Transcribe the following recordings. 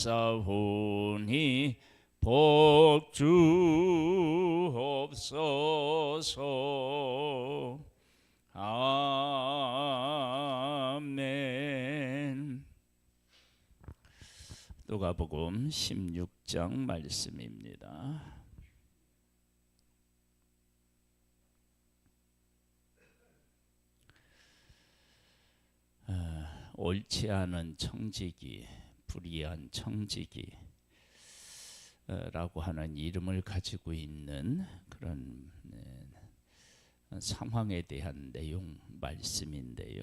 싸우니 복주옵소서. 아멘. 누가복음 16장 말씀입니다. 옳지 않은 청지기, 불의한 청지기 라고 하는 이름을 가지고 있는 그런 상황에 대한 내용 말씀인데요.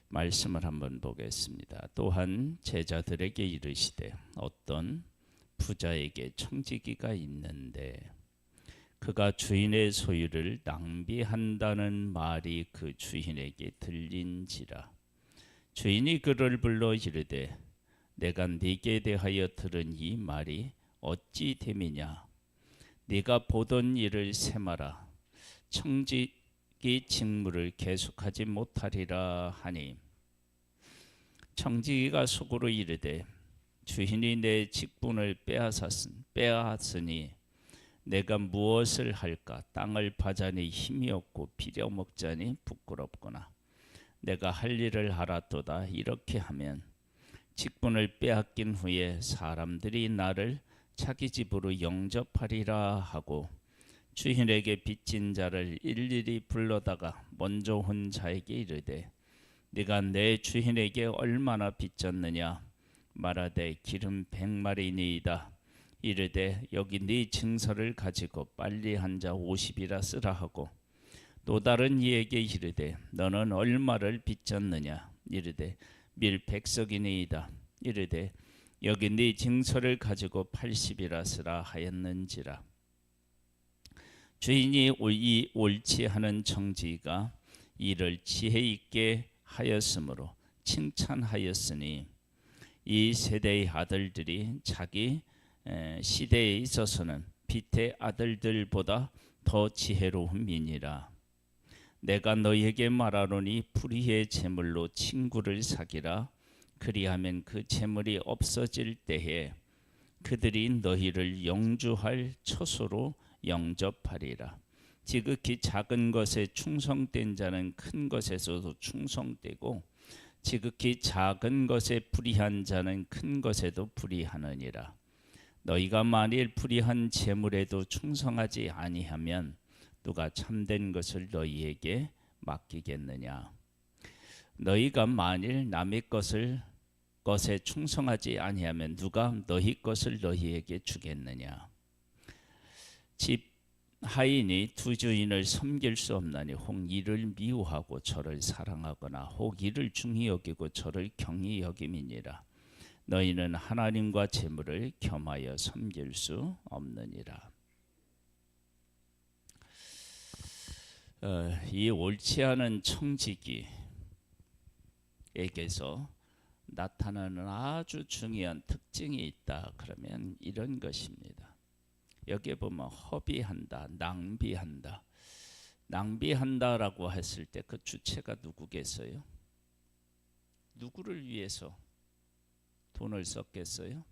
말씀을 한번 보겠습니다. 또한 제자들에게 이르시되 어떤 부자에게 청지기가 있는데 그가 주인의 소유를 낭비한다는 말이 그 주인에게 들린지라. 주인이 그를 불러 이르되 내가 네게 대하여 들은 이 말이 어찌 됨이냐. 네가 보던 일을 세마라. 청지기 직무를 계속하지 못하리라 하니, 청지기가 속으로 이르되 주인이 내 직분을 빼앗으니 내가 무엇을 할까? 땅을 파자니 힘이 없고 빌어먹자니 부끄럽구나. 내가 할 일을 알았도다. 이렇게 하면 직분을 빼앗긴 후에 사람들이 나를 자기 집으로 영접하리라 하고, 주인에게 빚진 자를 일일이 불러다가 먼저 온 자에게 이르되 네가 내 주인에게 얼마나 빚졌느냐. 말하되 기름 100마리니이다. 이르되 여기 네 증서를 가지고 빨리 한 자 50이라 쓰라 하고, 또 다른 이에게 이르되 너는 얼마를 빚졌느냐. 이르되 밀 100석이니이다. 이르되 여기 네 증서를 가지고 80이라 쓰라 하였는지라. 주인이 이 옳지 않은 청지기가 이를 지혜 있게 하였으므로 칭찬하였으니, 이 세대의 아들들이 자기 시대에 있어서는 빛의 아들들보다 더 지혜로움이니라. 내가 너희에게 말하노니 불의의 재물로 친구를 사기라. 그리하면 그 재물이 없어질 때에 그들이 너희를 영주할 처소로 영접하리라. 지극히 작은 것에 충성된 자는 큰 것에서도 충성되고, 지극히 작은 것에 불의한 자는 큰 것에도 불의하느니라. 너희가 만일 불의한 재물에도 충성하지 아니하면 누가 참된 것을 너희에게 맡기겠느냐. 너희가 만일 남의 것에 충성하지 아니하면 누가 너희 것을 너희에게 주겠느냐. 집 하인이 두 주인을 섬길 수 없나니 혹 이를 미워하고 저를 사랑하거나 혹 이를 중히 여기고 저를 경히 여김이니라. 너희는 하나님과 재물을 겸하여 섬길 수 없느니라. 이 옳지 않은 청지기에게서 나타나는 아주 중요한 특징이 있다. 그러면 이런 것입니다. 여기에 보면 허비한다, 낭비한다. 낭비한다라고 했을 때 그 주체가 누구겠어요? 누구를 위해서 돈을 썼겠어요?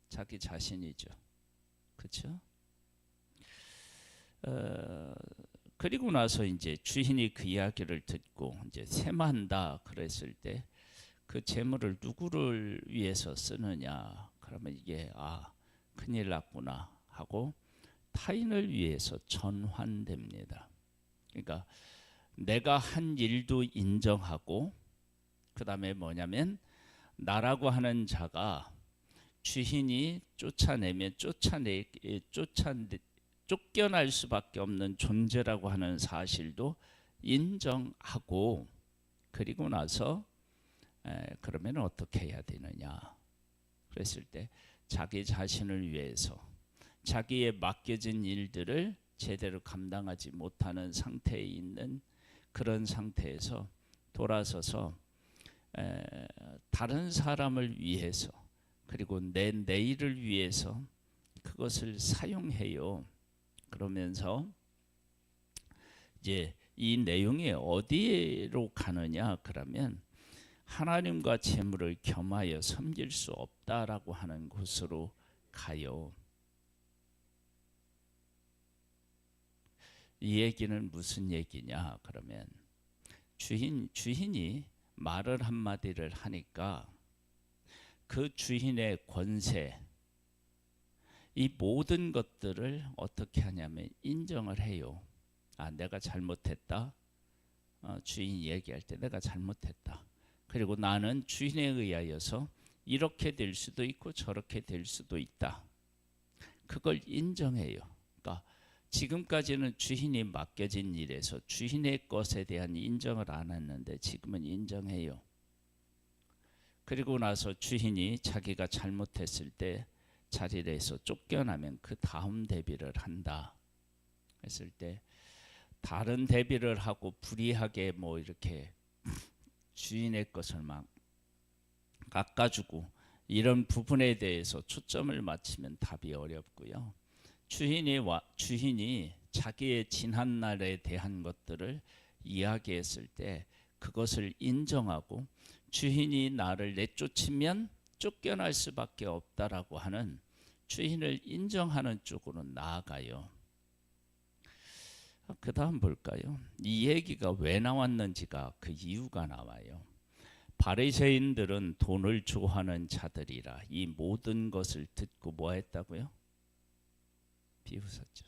자기 자신이죠. 그렇죠? 그리고 나서 이제 주인이 그 이야기를 듣고 이제 세만다 그랬을 때 그 재물을 누구를 위해서 쓰느냐. 그러면 이게 큰일 났구나 하고 타인을 위해서 전환됩니다. 그러니까 내가 한 일도 인정하고, 그 다음에 뭐냐면 나라고 하는 자가 주인이 쫓아내면 쫓겨날 수밖에 없는 존재라고 하는 사실도 인정하고, 그리고 나서 그러면 어떻게 해야 되느냐. 그랬을 때 자기 자신을 위해서 자기의 맡겨진 일들을 제대로 감당하지 못하는 상태에 있는 그런 상태에서 돌아서서 다른 사람을 위해서, 그리고 내 내일을 위해서 그것을 사용해요. 그러면서 이제 이 내용이 어디로 가느냐. 그러면 하나님과 재물을 겸하여 섬길 수 없다라고 하는 곳으로 가요. 이 얘기는 무슨 얘기냐? 그러면 주인이 말을 한마디를 하니까 그 주인의 권세, 이 모든 것들을 어떻게 하냐면 인정을 해요. 아, 내가 잘못했다. 주인이 얘기할 때 내가 잘못했다. 그리고 나는 주인에 의하여서 이렇게 될 수도 있고 저렇게 될 수도 있다. 그걸 인정해요. 그러니까 지금까지는 주인이 맡겨진 일에서 주인의 것에 대한 인정을 안 했는데 지금은 인정해요. 그리고 나서 주인이 자기가 잘못했을 때 자리에서 쫓겨나면 그 다음 대비를 한다 했을 때, 다른 대비를 하고 불이하게 뭐 이렇게 주인의 것을 막 깎아주고 이런 부분에 대해서 초점을 맞추면 답이 어렵고요. 주인이 자기의 지난 날에 대한 것들을 이야기했을 때 그것을 인정하고 주인이 나를 내쫓으면 쫓겨날 수밖에 없다라고 하는 주인을 인정하는 쪽으로 나아가요. 그 다음 볼까요? 이 얘기가 왜 나왔는지가 그 이유가 나와요. 바리새인들은 돈을 좋아하는 자들이라 이 모든 것을 듣고 뭐 했다고요? 비웃었죠.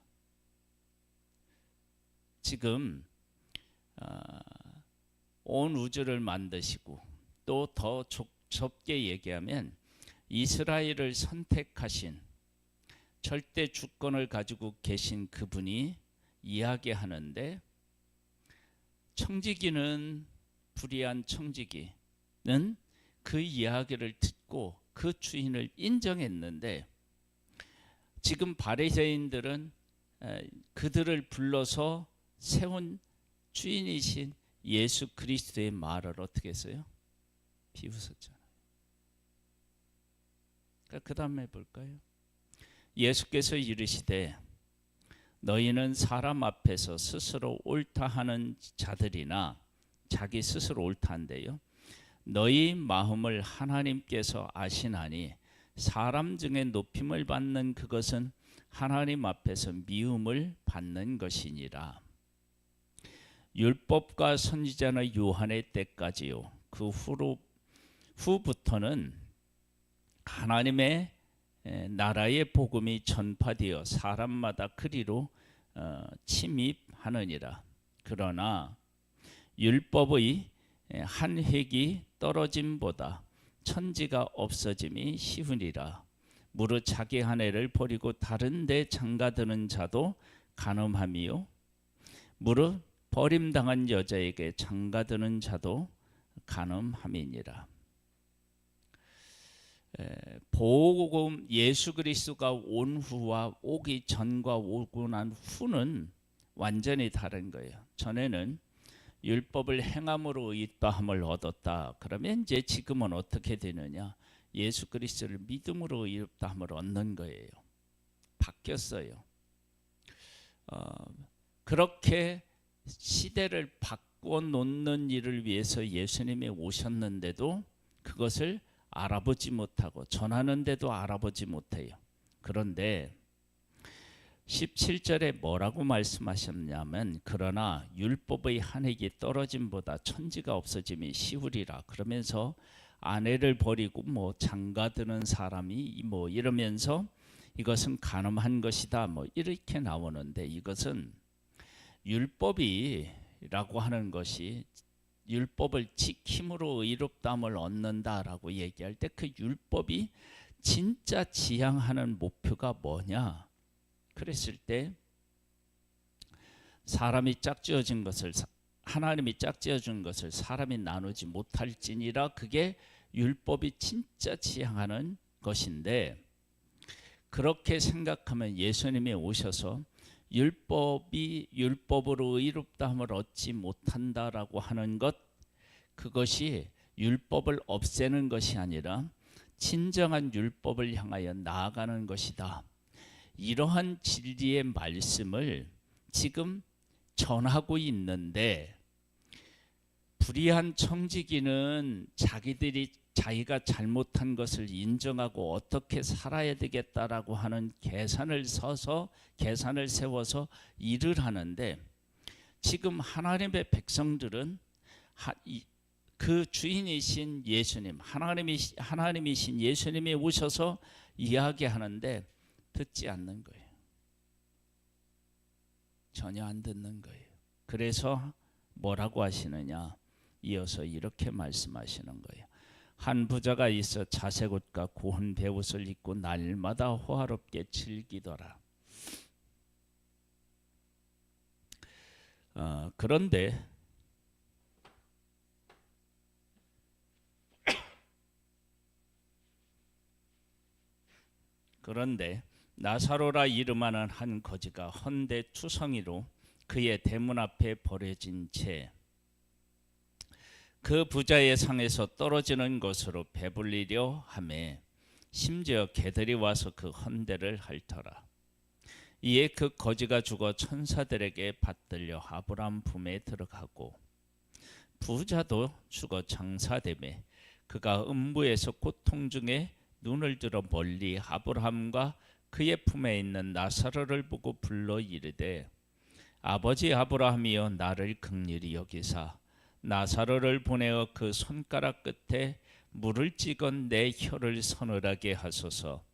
지금 온 우주를 만드시고 또 더 좁게 얘기하면 이스라엘을 선택하신 절대 주권을 가지고 계신 그분이 이야기하는데, 청지기는 불의한 청지기는 그 이야기를 듣고 그 주인을 인정했는데, 지금 바리새인들은 그들을 불러서 세운 주인이신 예수 그리스도의 말을 어떻게 했어요? 비웃었잖아요. 그 다음에 볼까요? 예수께서 이르시되 너희는 사람 앞에서 스스로 옳다 하는 자들이나, 자기 스스로 옳다 한대요. 너희 마음을 하나님께서 아시나니 사람 중에 높임을 받는 그것은 하나님 앞에서 미움을 받는 것이니라. 율법과 선지자의 요한의 때까지요. 그 후부터는 하나님의 나라의 복음이 전파되어 사람마다 그리로 침입하느니라. 그러나 율법의 한 획이 떨어짐보다 천지가 없어짐이 쉬우니라. 무릇 자기 한 해를 버리고 다른 데 장가드는 자도 간음함이요, 무릇 버림당한 여자에게 장가드는 자도 간음함이니라. 복음 예수 그리스도가 온 후와 오기 전과 오고 난 후는 완전히 다른 거예요. 전에는 율법을 행함으로 의롭다함을 얻었다. 그러면 이제 지금은 어떻게 되느냐? 예수 그리스도를 믿음으로 의롭다함을 얻는 거예요. 바뀌었어요. 그렇게 시대를 바꿔 놓는 일을 위해서 예수님이 오셨는데도 그것을 알아보지 못하고 전하는데도 알아보지 못해요. 그런데 17절에 뭐라고 말씀하셨냐면, 그러나 율법의 한 획이 떨어짐보다 천지가 없어짐이 쉬우리라. 그러면서 아내를 버리고 뭐 장가드는 사람이 뭐 이러면서 이것은 간음한 것이다 뭐 이렇게 나오는데, 이것은 율법이라고 하는 것이 율법을 지킴으로 의롭다함을 얻는다라고 얘기할 때 그 율법이 진짜 지향하는 목표가 뭐냐? 그랬을 때 사람이 짝지어진 것을, 하나님이 짝지어준 것을 사람이 나누지 못할지니라. 그게 율법이 진짜 지향하는 것인데, 그렇게 생각하면 예수님이 오셔서 율법으로 의롭다함을 얻지 못한다라고 하는 것, 그것이 율법을 없애는 것이 아니라 진정한 율법을 향하여 나아가는 것이다. 이러한 진리의 말씀을 지금 전하고 있는데, 불의한 청지기는 자기가 잘못한 것을 인정하고 어떻게 살아야 되겠다라고 하는 계산을 세워서 일을 하는데, 지금 하나님의 백성들은 그 주인이신 예수님, 하나님이신 예수님이 오셔서 이야기하는데 듣지 않는 거예요. 전혀 안 듣는 거예요. 그래서 뭐라고 하시느냐? 이어서 이렇게 말씀하시는 거예요. 한 부자가 있어 자색 옷과 고운 베옷을 입고 날마다 호화롭게 즐기더라. 그런데 나사로라 이름하는 한 거지가 헌데 투성이로 그의 대문 앞에 버려진 채 그 부자의 상에서 떨어지는 것으로 배불리려 하매 심지어 개들이 와서 그 헌데를 핥더라. 이에 그 거지가 죽어 천사들에게 받들려 아브라함 품에 들어가고, 부자도 죽어 장사되매 그가 음부에서 고통 중에 눈을 들어 멀리 아브라함과 그의 품에 있는 나사로를 보고 불러 이르되, 아버지 아브라함이여, 나를 긍휼히 여기사 나사로를 보내어 그 손가락 끝에 물을 찍어 내 혀를 서늘하게 하소서.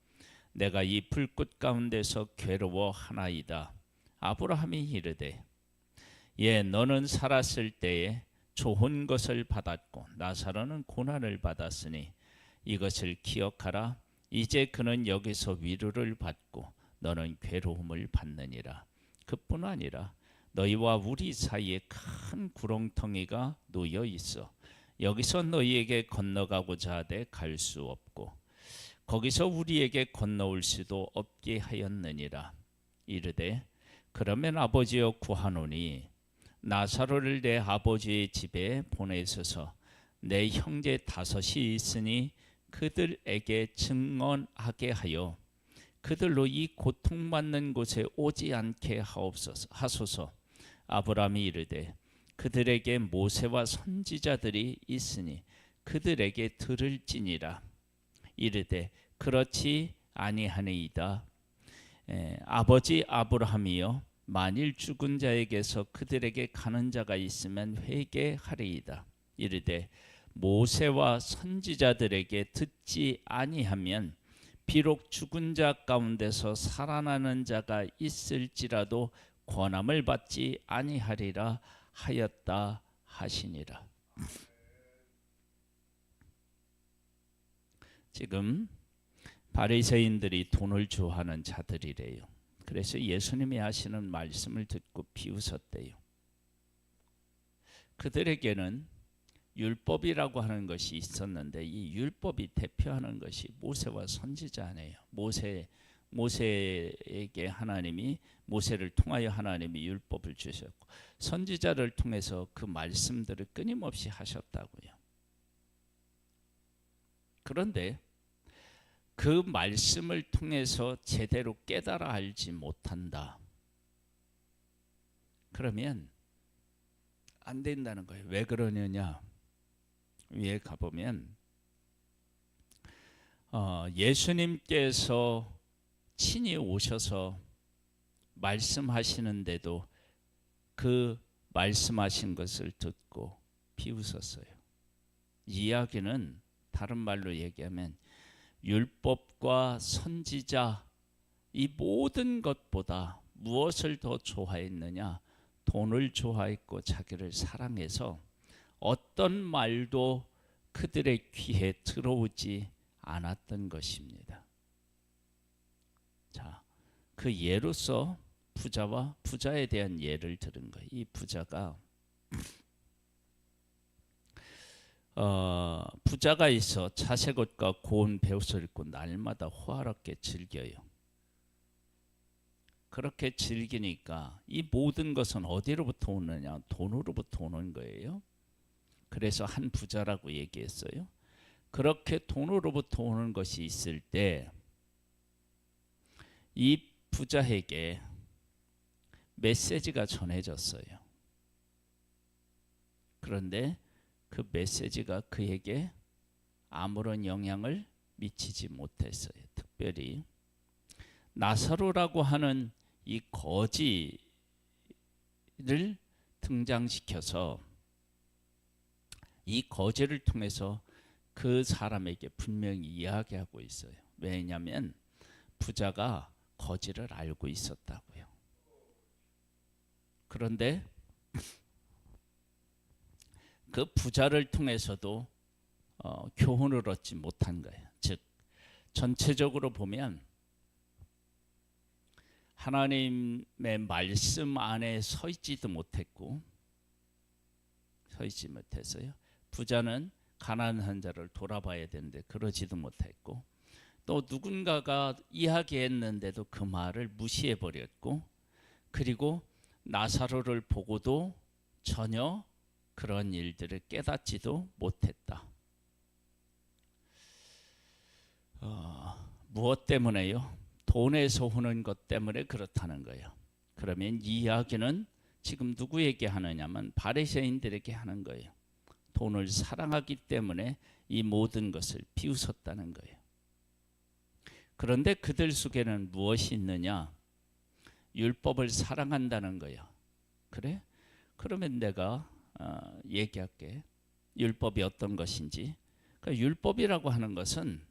내가 이 불꽃 가운데서 괴로워하나이다. 아브라함이 이르되, 예, 너는 살았을 때에 좋은 것을 받았고 나사로는 고난을 받았으니 이것을 기억하라. 이제 그는 여기서 위로를 받고 너는 괴로움을 받느니라. 그뿐 아니라 너희와 우리 사이에 큰 구렁텅이가 놓여 있어 여기서 너희에게 건너가고자 하되 갈 수 없고 거기서 우리에게 건너올 수도 없게 하였느니라. 이르되, 그러면 아버지여 구하노니 나사로를 내 아버지의 집에 보내소서. 내 형제 5이 있으니 그들에게 증언하게 하여 그들로 이 고통받는 곳에 오지 않게 하소서. 아브라함이 이르되, 그들에게 모세와 선지자들이 있으니 그들에게 들을지니라. 이르되, 그렇지 아니하니이다. 아버지 아브라함이여, 만일 죽은 자에게서 그들에게 가는 자가 있으면 회개하리이다. 이르되, 모세와 선지자들에게 듣지 아니하면 비록 죽은 자 가운데서 살아나는 자가 있을지라도 권함을 받지 아니하리라 하였다 하시니라. 지금 바리새인들이 돈을 좋아하는 자들이래요. 그래서 예수님이 하시는 말씀을 듣고 비웃었대요. 그들에게는 율법이라고 하는 것이 있었는데 이 율법이 대표하는 것이 모세와 선지자네요. 모세에게 모세를 통하여 하나님이 율법을 주셨고 선지자를 통해서 그 말씀들을 끊임없이 하셨다고요. 그런데 그 말씀을 통해서 제대로 깨달아 알지 못한다. 그러면 안 된다는 거예요. 왜 그러느냐? 위에 가보면 예수님께서 친히 오셔서 말씀하시는데도 그 말씀하신 것을 듣고 비웃었어요. 이야기는 다른 말로 얘기하면 율법과 선지자 이 모든 것보다 무엇을 더 좋아했느냐? 돈을 좋아했고 자기를 사랑해서 어떤 말도 그들의 귀에 들어오지 않았던 것입니다. 자, 그 예로서 부자에 대한 예를 들은 거예요. 이 부자가 부자가 있어 자색 옷과 고운 베옷을 입고 날마다 호화롭게 즐겨요. 그렇게 즐기니까 이 모든 것은 어디로부터 오느냐? 돈으로부터 오는 거예요. 그래서 한 부자라고 얘기했어요. 그렇게 돈으로부터 오는 것이 있을 때 이 부자에게 메시지가 전해졌어요. 그런데 그 메시지가 그에게 아무런 영향을 미치지 못했어요. 특별히 나사로라고 하는 이 거지를 등장시켜서 이 거지를 통해서 그 사람에게 분명히 이야기하고 있어요. 왜냐하면 부자가 거지를 알고 있었다고요. 그런데 그 부자를 통해서도 교훈을 얻지 못한 거예요. 즉 전체적으로 보면 하나님의 말씀 안에 서 있지도 못했고, 서 있지 못했어요. 부자는 가난한 자를 돌아봐야 되는데 그러지도 못했고, 또 누군가가 이야기했는데도 그 말을 무시해 버렸고, 그리고 나사로를 보고도 전혀 그런 일들을 깨닫지도 못했다. 무엇 때문에요? 돈에서 오는 것 때문에 그렇다는 거예요. 그러면 이 이야기는 지금 누구에게 하느냐면 바리새인들에게 하는 거예요. 돈을 사랑하기 때문에 이 모든 것을 비웃었다는 거예요. 그런데 그들 속에는 무엇이 있느냐? 율법을 사랑한다는 거예요. 그래? 그러면 내가 얘기할게. 율법이 어떤 것인지. 그러니까 율법이라고 하는 것은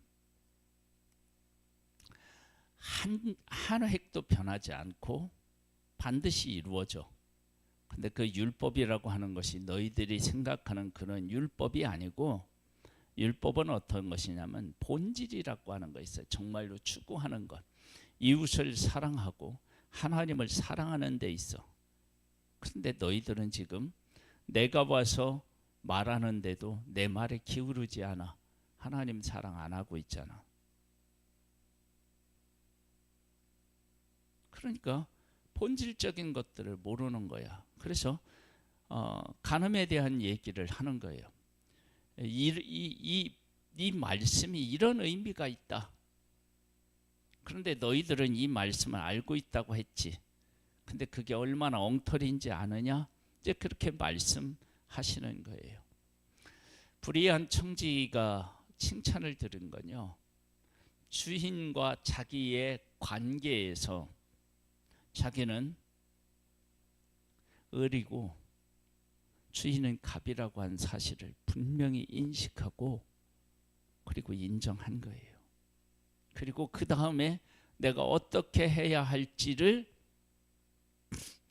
한 획도 변하지 않고 반드시 이루어져. 근데 그 율법이라고 하는 것이 너희들이 생각하는 그런 율법이 아니고, 율법은 어떤 것이냐면 본질이라고 하는 거 있어요. 정말로 추구하는 것. 이웃을 사랑하고 하나님을 사랑하는 데 있어. 그런데 너희들은 지금 내가 와서 말하는데도 내 말에 기울이지 않아. 하나님 사랑 안 하고 있잖아. 그러니까 본질적인 것들을 모르는 거야. 그래서 간음에 대한 얘기를 하는 거예요. 이 말씀이 이런 의미가 있다. 그런데 너희들은 이 말씀을 알고 있다고 했지. 근데 그게 얼마나 엉터리인지 아느냐? 이제 그렇게 말씀하시는 거예요. 불의한 청지기가 칭찬을 들은 건요, 주인과 자기의 관계에서 자기는 을이고 주인은 갑이라고 한 사실을 분명히 인식하고 그리고 인정한 거예요. 그리고 그 다음에 내가 어떻게 해야 할지를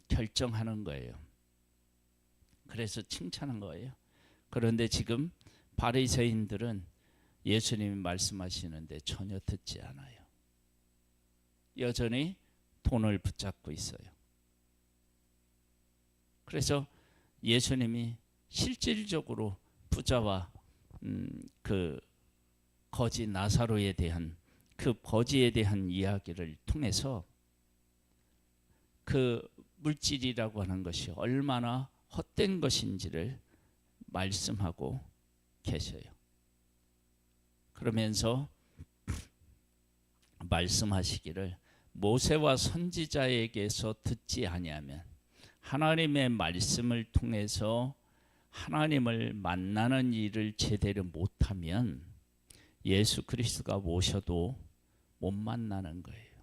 결정하는 거예요. 그래서 칭찬한 거예요. 그런데 지금 바리새인들은 예수님이 말씀하시는데 전혀 듣지 않아요. 여전히 돈을 붙잡고 있어요. 그래서 예수님이 실질적으로 부자와 그 거지 나사로에 대한, 그 거지에 대한 이야기를 통해서 그 물질이라고 하는 것이 얼마나 헛된 것인지를 말씀하고 계셔요. 그러면서 말씀하시기를 모세와 선지자에게서 듣지 아니하면, 하나님의 말씀을 통해서 하나님을 만나는 일을 제대로 못하면 예수 그리스도가 오셔도 못 만나는 거예요.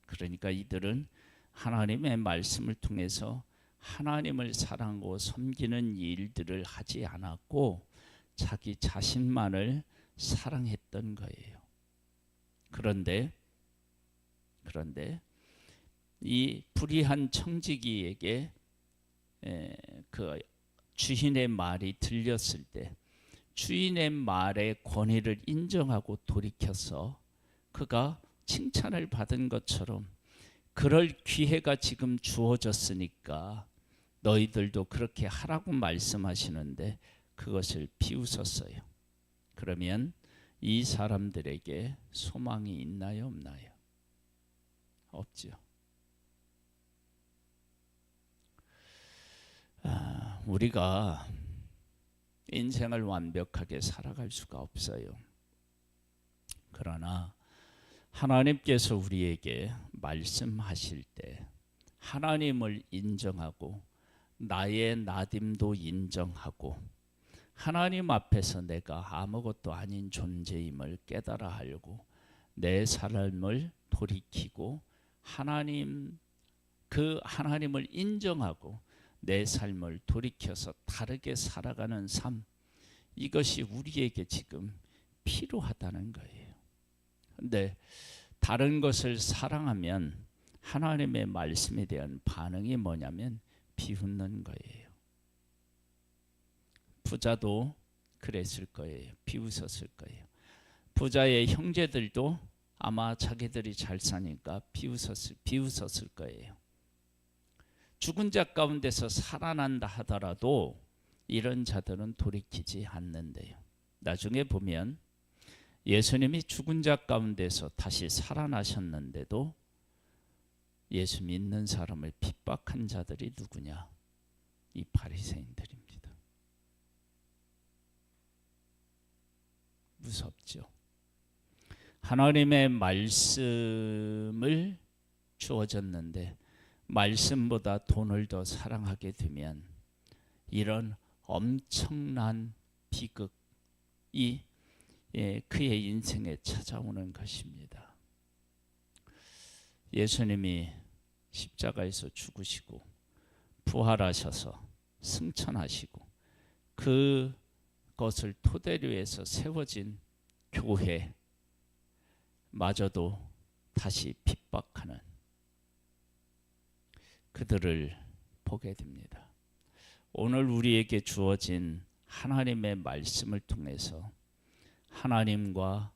그러니까 이들은 하나님의 말씀을 통해서 하나님을 사랑하고 섬기는 일들을 하지 않았고 자기 자신만을 사랑했던 거예요. 그런데 이 불의한 청지기에게 그 주인의 말이 들렸을 때 주인의 말의 권위를 인정하고 돌이켜서 그가 칭찬을 받은 것처럼 그럴 기회가 지금 주어졌으니까 너희들도 그렇게 하라고 말씀하시는데 그것을 비웃었어요. 그러면 이 사람들에게 소망이 있나요, 없나요? 없죠. 우리가 인생을 완벽하게 살아갈 수가 없어요. 그러나 하나님께서 우리에게 말씀하실 때 하나님을 인정하고 나의 나딤도 인정하고 하나님 앞에서 내가 아무것도 아닌 존재임을 깨달아 알고 내 삶을 돌이키고 하나님을 인정하고 내 삶을 돌이켜서 다르게 살아가는 삶, 이것이 우리에게 지금 필요하다는 거예요. 근데 다른 것을 사랑하면 하나님의 말씀에 대한 반응이 뭐냐면 비웃는 거예요. 부자도 그랬을 거예요. 비웃었을 거예요. 부자의 형제들도 아마 자기들이 잘 사니까 비웃었을 거예요. 죽은 자 가운데서 살아난다 하더라도 이런 자들은 돌이키지 않는데요. 나중에 보면 예수님이 죽은 자 가운데서 다시 살아나셨는데도 예수 믿는 사람을 핍박한 자들이 누구냐? 이 바리새인들입니다. 무섭죠. 하나님의 말씀을 주어졌는데 말씀보다 돈을 더 사랑하게 되면 이런 엄청난 비극이 그의 인생에 찾아오는 것입니다. 예수님이 십자가에서 죽으시고 부활하셔서 승천하시고 그것을 토대로 해서 세워진 교회마저도 다시 핍박하는 그들을 보게 됩니다. 오늘 우리에게 주어진 하나님의 말씀을 통해서 하나님과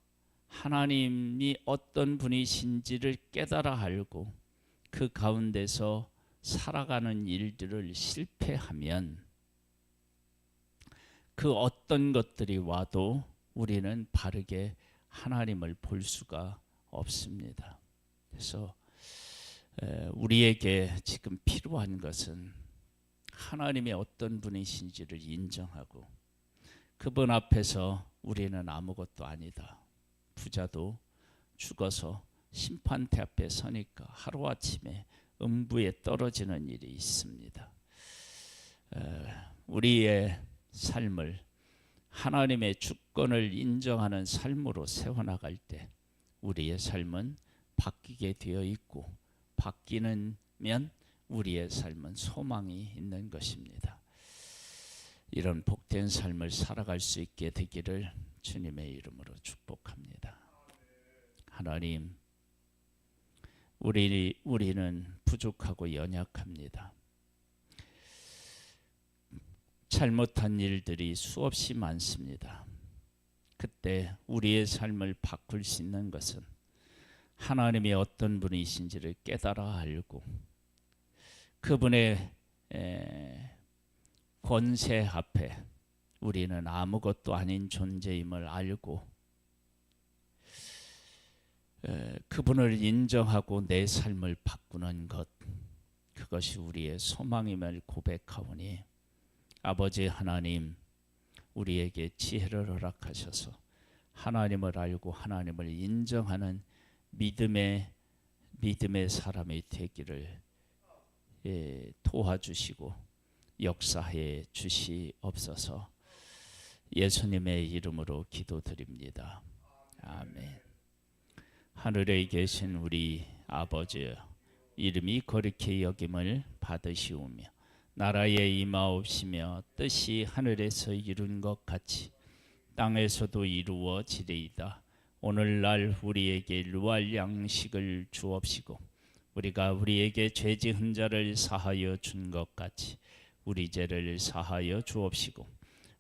하나님이 어떤 분이신지를 깨달아 알고 그 가운데서 살아가는 일들을 실패하면 그 어떤 것들이 와도 우리는 바르게 하나님을 볼 수가 없습니다. 그래서 우리에게 지금 필요한 것은 하나님의 어떤 분이신지를 인정하고 그분 앞에서 우리는 아무것도 아니다. 부자도 죽어서 심판대 앞에 서니까 하루아침에 음부에 떨어지는 일이 있습니다. 우리의 삶을 하나님의 주권을 인정하는 삶으로 세워나갈 때 우리의 삶은 바뀌게 되어 있고 바뀌면 우리의 삶은 소망이 있는 것입니다. 이런 복된 삶을 살아갈 수 있게 되기를 주님의 이름으로 축복합니다. 하나님, 우리는 부족하고 연약합니다. 잘못한 일들이 수없이 많습니다. 그때 우리의 삶을 바꿀 수 있는 것은 하나님이 어떤 분이신지를 깨달아 알고 그분의 권세 앞에 우리는 아무것도 아닌 존재임을 알고 그분을 인정하고 내 삶을 바꾸는 것, 그것이 우리의 소망임을 고백하오니 아버지 하나님, 우리에게 지혜를 허락하셔서 하나님을 알고 하나님을 인정하는 믿음의 사람이 되기를 도와주시고 역사해 주시옵소서. 예수님의 이름으로 기도드립니다. 아멘. 하늘에 계신 우리 아버지, 이름이 거룩히 여김을 받으시오며 나라에 임하옵시며 뜻이 하늘에서 이룬 것 같이 땅에서도 이루어지리이다. 오늘날 우리에게 일용할 양식을 주옵시고 우리가 우리에게 죄 지은 자를 사하여 준 것 같이 우리 죄를 사하여 주옵시고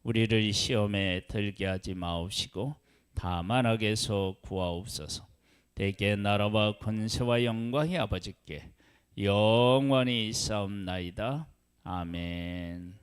우리를 시험에 들게 하지 마옵시고 다만 악에서 구하옵소서. 대개 나라와 권세와 영광이 아버지께 영원히 있사옵나이다. 아멘.